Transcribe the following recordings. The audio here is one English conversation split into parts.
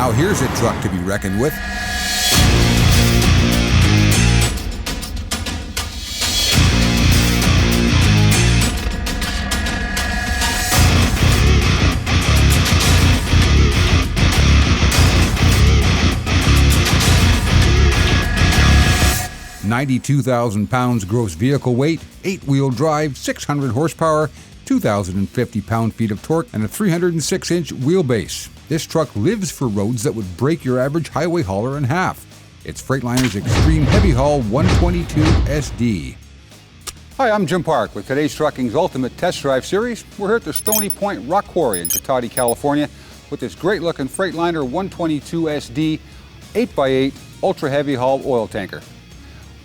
Now here's a truck to be reckoned with. £92,000 gross vehicle weight, 8-wheel drive, 600 horsepower, 2,050 pound-feet of torque, and a 306-inch wheelbase. This truck lives for roads that would break your average highway hauler in half. It's Freightliner's Extreme Heavy Haul 122 SD. Hi, I'm Jim Park with today's Trucking's Ultimate Test Drive Series. We're here at the Stony Point Rock Quarry in Cotati, California with this great-looking Freightliner 122 SD 8x8 Ultra Heavy Haul oil tanker.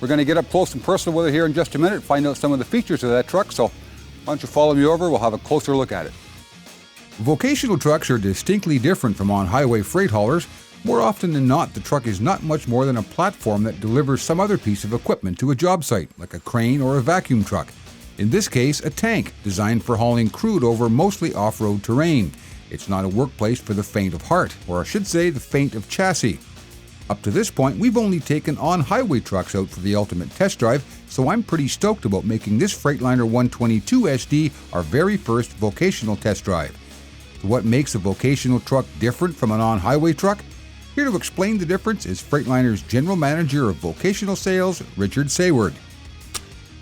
We're going to get up close and personal with it here in just a minute, find out some of the features of that truck, so why don't you follow me over, we'll have a closer look at it. Vocational trucks are distinctly different from on-highway freight haulers. More often than not, the truck is not much more than a platform that delivers some other piece of equipment to a job site, like a crane or a vacuum truck. In this case, a tank, designed for hauling crude over mostly off-road terrain. It's not a workplace for the faint of heart, or I should say the faint of chassis. Up to this point, we've only taken on-highway trucks out for the ultimate test drive, so I'm pretty stoked about making this Freightliner 122 SD our very first vocational test drive. So what makes a vocational truck different from an on-highway truck? Here to explain the difference is Freightliner's General Manager of Vocational Sales, Richard Sayward.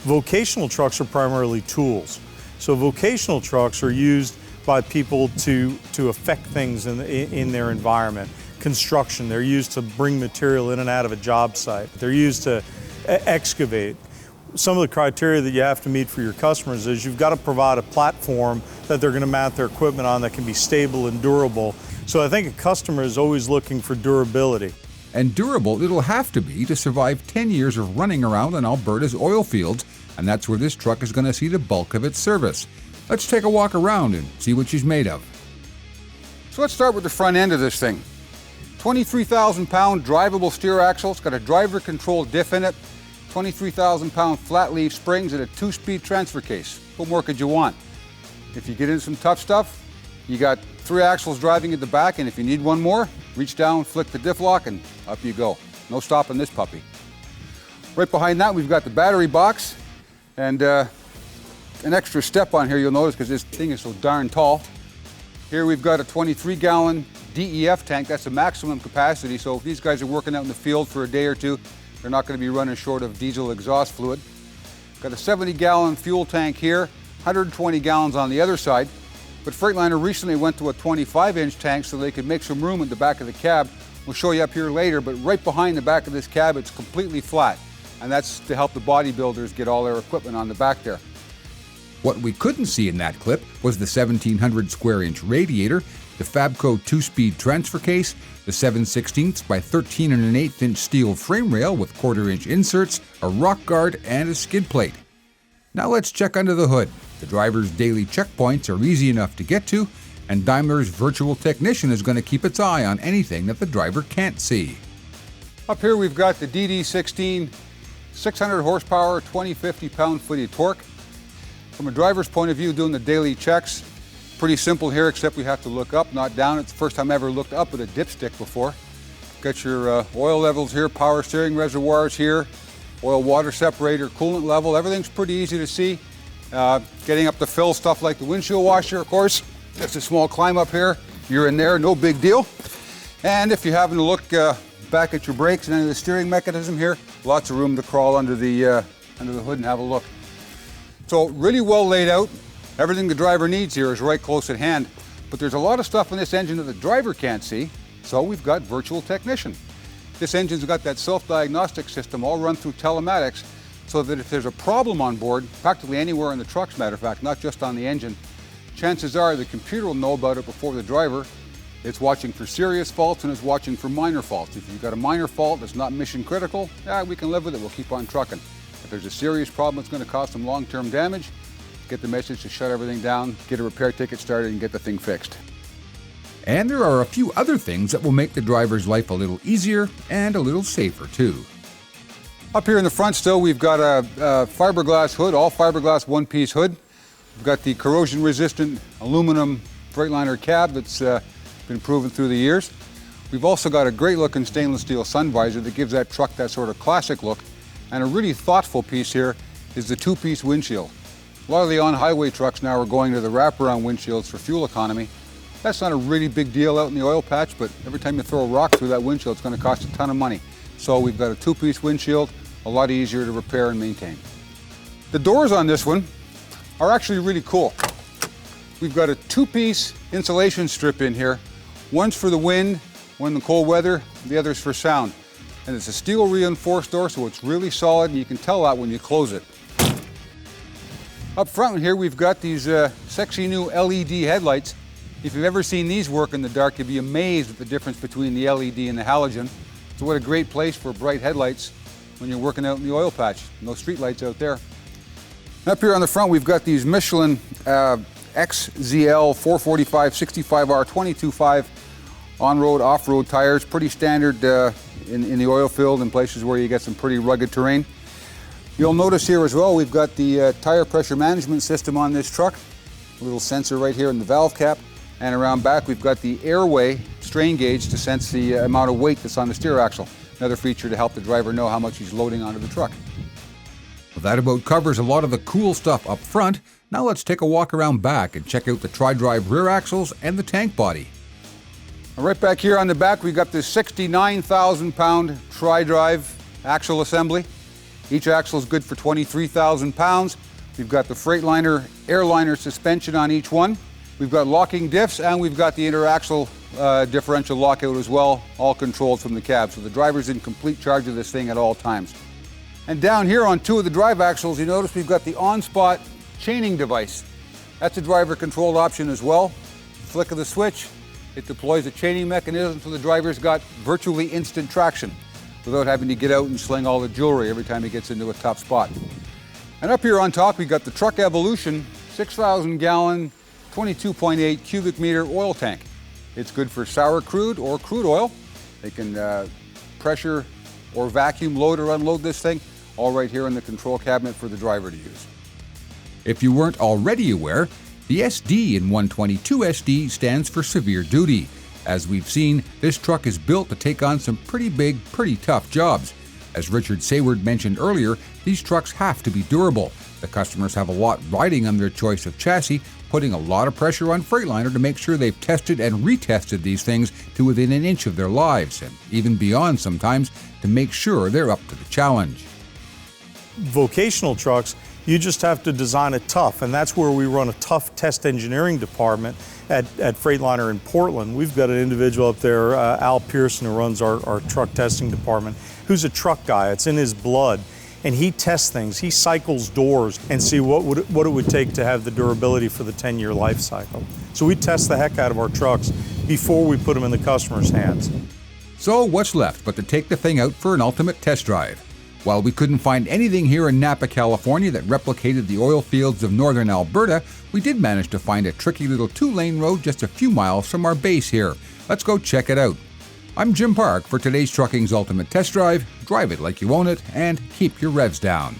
Vocational trucks are primarily tools. So vocational trucks are used by people to affect things in their environment. Construction, they're used to bring material in and out of a job site. They're used to excavate. Some of the criteria that you have to meet for your customers is you've got to provide a platform that they're going to mount their equipment on that can be stable and durable. So I think a customer is always looking for durability. And durable it'll have to be to survive 10 years of running around on Alberta's oil fields, and that's where this truck is going to see the bulk of its service. Let's take a walk around and see what she's made of. So let's start with the front end of this thing. 23,000-pound drivable steer axle. It's got a driver-controlled diff in it, 23,000-pound flat leaf springs, and a 2-speed transfer case. What more could you want? If you get into some tough stuff, you got 3 axles driving at the back, and if you need one more, reach down, flick the diff lock, and up you go. No stopping this puppy. Right behind that, we've got the battery box, and an extra step on here you'll notice because this thing is so darn tall. Here we've got a 23-gallon DEF tank. That's the maximum capacity, so if these guys are working out in the field for a day or two, they're not going to be running short of diesel exhaust fluid. Got a 70-gallon fuel tank here, 120 gallons on the other side, but Freightliner recently went to a 25-inch tank so they could make some room in the back of the cab. We'll show you up here later, but right behind the back of this cab, it's completely flat, and that's to help the bodybuilders get all their equipment on the back there. What we couldn't see in that clip was the 1,700 square inch radiator, the Fabco 2-speed transfer case, the 7/16 by 13 1/8 inch steel frame rail with 1/4 inch inserts, a rock guard, and a skid plate. Now let's check under the hood. The driver's daily checkpoints are easy enough to get to, and Daimler's virtual technician is going to keep its eye on anything that the driver can't see. Up here we've got the DD16 600 horsepower, 2050 pound-feet of torque. From a driver's point of view, doing the daily checks, pretty simple here, except we have to look up, not down. It's the first time I ever looked up with a dipstick before. Got your oil levels here, power steering reservoirs here, oil water separator, coolant level, everything's pretty easy to see. Getting up to fill stuff like the windshield washer, of course. That's a small climb up here. You're in there, no big deal. And if you're having to look back at your brakes and under the steering mechanism here, lots of room to crawl under the hood and have a look. So really well laid out. Everything the driver needs here is right close at hand, but there's a lot of stuff in this engine that the driver can't see, so we've got virtual technician. This engine's got that self-diagnostic system all run through telematics, so that if there's a problem on board, practically anywhere in the truck, as a matter of fact, not just on the engine, chances are the computer will know about it before the driver. It's watching for serious faults and it's watching for minor faults. If you've got a minor fault that's not mission critical, we can live with it, we'll keep on trucking. If there's a serious problem that's going to cause some long-term damage, get the message to shut everything down, get a repair ticket started, and get the thing fixed. And there are a few other things that will make the driver's life a little easier and a little safer too. Up here in the front still, we've got a fiberglass hood, all fiberglass one-piece hood. We've got the corrosion-resistant aluminum Freightliner cab that's been proven through the years. We've also got a great looking stainless steel sun visor that gives that truck that sort of classic look. And a really thoughtful piece here is the two-piece windshield. A lot of the on-highway trucks now are going to the wraparound windshields for fuel economy. That's not a really big deal out in the oil patch, but every time you throw a rock through that windshield, it's going to cost a ton of money. So we've got a two-piece windshield, a lot easier to repair and maintain. The doors on this one are actually really cool. We've got a two-piece insulation strip in here. One's for the wind, one in the cold weather, the other's for sound. And it's a steel reinforced door, so it's really solid, and you can tell that when you close it. Up front here, we've got these sexy new LED headlights. If you've ever seen these work in the dark, you'd be amazed at the difference between the LED and the halogen. So what a great place for bright headlights when you're working out in the oil patch. No street lights out there. Up here on the front, we've got these Michelin XZL 445 65R 22.5 on-road, off-road tires. Pretty standard in the oil field in places where you get some pretty rugged terrain. You'll notice here as well, we've got the tire pressure management system on this truck. A little sensor right here in the valve cap. And around back, we've got the airway strain gauge to sense the amount of weight that's on the steer axle. Another feature to help the driver know how much he's loading onto the truck. Well, that about covers a lot of the cool stuff up front. Now let's take a walk around back and check out the tri-drive rear axles and the tank body. Right back here on the back, we've got this 69,000 pound tri-drive axle assembly. Each axle is good for 23,000 pounds. We've got the Freightliner airliner suspension on each one. We've got locking diffs, and we've got the interaxle differential lockout as well, all controlled from the cab. So the driver's in complete charge of this thing at all times. And down here on two of the drive axles, you notice we've got the on-spot chaining device. That's a driver-controlled option as well. Flick of the switch, it deploys a chaining mechanism so the driver's got virtually instant traction without having to get out and sling all the jewelry every time he gets into a tough spot. And up here on top, we've got the Truck Evolution 6,000 gallon, 22.8 cubic meter oil tank. It's good for sour crude or crude oil. They can pressure or vacuum load or unload this thing, all right here in the control cabinet for the driver to use. If you weren't already aware, the SD in 122 SD stands for severe duty. As we've seen, this truck is built to take on some pretty big, pretty tough jobs. As Richard Sayward mentioned earlier, these trucks have to be durable. The customers have a lot riding on their choice of chassis, putting a lot of pressure on Freightliner to make sure they've tested and retested these things to within an inch of their lives, and even beyond sometimes, to make sure they're up to the challenge. Vocational trucks, you just have to design it tough, and that's where we run a tough test engineering department at Freightliner in Portland. We've got an individual up there, Al Pearson, who runs our truck testing department, who's a truck guy. It's in his blood, and he tests things. He cycles doors and see what it would take to have the durability for the 10-year life cycle. So we test the heck out of our trucks before we put them in the customer's hands. So what's left but to take the thing out for an ultimate test drive? While we couldn't find anything here in Napa, California that replicated the oil fields of northern Alberta, we did manage to find a tricky little two-lane road just a few miles from our base here. Let's go check it out. I'm Jim Park for today's Trucking's Ultimate Test Drive. Drive it like you own it and keep your revs down.